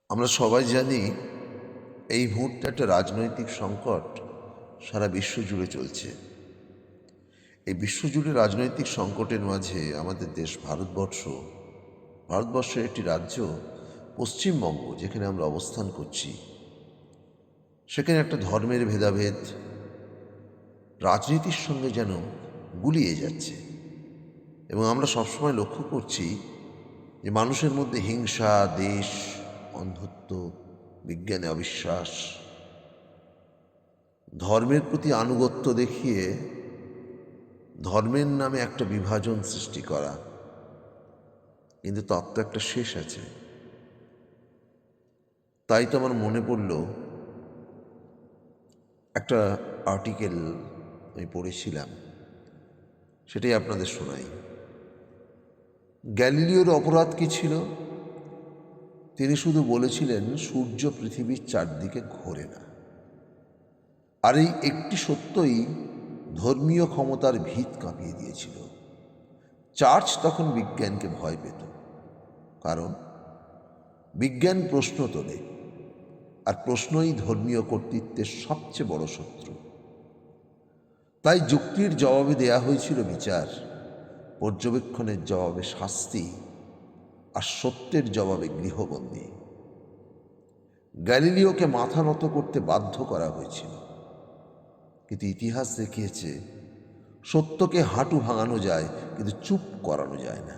আমরা সবাই জানি এই মুহূর্তে একটা রাজনৈতিক সংকট সারা বিশ্ব জুড়ে চলছে। এই বিশ্বজুড়ে রাজনৈতিক সংকটের মাঝে আমাদের দেশ ভারতবর্ষের একটি রাজ্য পশ্চিমবঙ্গ, যেখানে আমরা অবস্থান করছি, সেখানে একটা ধর্মের ভেদাভেদ রাজনীতির সঙ্গে যেন গুলিয়ে যাচ্ছে। এবং আমরা সবসময় লক্ষ্য করছি যে মানুষের মধ্যে হিংসা, দেশ, অন্ধত্ব, বিজ্ঞানে অবিশ্বাস, ধর্মের প্রতি আনুগত্য দেখিয়ে ধর্মের নামে একটা বিভাজন সৃষ্টি করা। কিন্তু তার তো একটা শেষ আছে। তাই তো আমার মনে পড়ল একটা আর্টিকেল আমি পড়েছিলাম, সেটাই আপনাদের শোনাই। গ্যালিলিওর অপরাধ কি ছিল? তিনি শুধু বলেছিলেন সূর্য পৃথিবীর চারদিকে ঘোরে না। আর এই একটি সত্যই ধর্মীয় ক্ষমতার ভিত কাঁপিয়ে দিয়েছিল। চার্চ তখন বিজ্ঞানকে ভয় পেত, কারণ বিজ্ঞান প্রশ্ন তোলে, আর প্রশ্নই ধর্মীয় কর্তৃত্বের সবচেয়ে বড় শত্রু। তাই যুক্তির জবাবে দেয়া হয়েছিল বিচার, পর্যবেক্ষণের জবাবে শাস্তি, আর সত্যের জবাবে গৃহবন্দী। গ্যালিলিওকে মাথা নত করতে বাধ্য করা হয়েছিল, কিন্তু ইতিহাস দেখিয়েছে সত্যকে হাঁটু ভাঙানো যায়, কিন্তু চুপ করানো যায় না।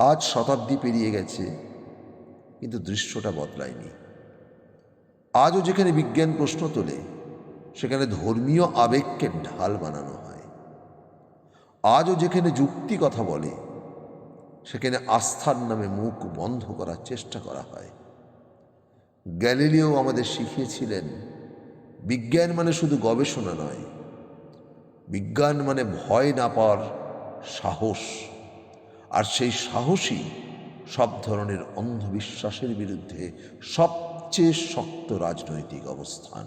আজ শতাব্দী পেরিয়ে গেছে, কিন্তু দৃশ্যটা বদলায়নি। আজও যেখানে বিজ্ঞান প্রশ্ন তোলে, সেখানে ধর্মীয় আবেগকে ঢাল বানানো হয়। আজও যেখানে যুক্তি কথা বলে, সেখানে আস্থার নামে মুখ বন্ধ করার চেষ্টা করা হয়। গ্যালিলিও আমাদের শিখিয়েছিলেন, বিজ্ঞান মানে শুধু গবেষণা নয়, বিজ্ঞান মানে ভয় না পাওয়ার সাহস। আর সেই সাহসই সব ধরনের অন্ধবিশ্বাসের বিরুদ্ধে সবচেয়ে শক্ত রাজনৈতিক অবস্থান।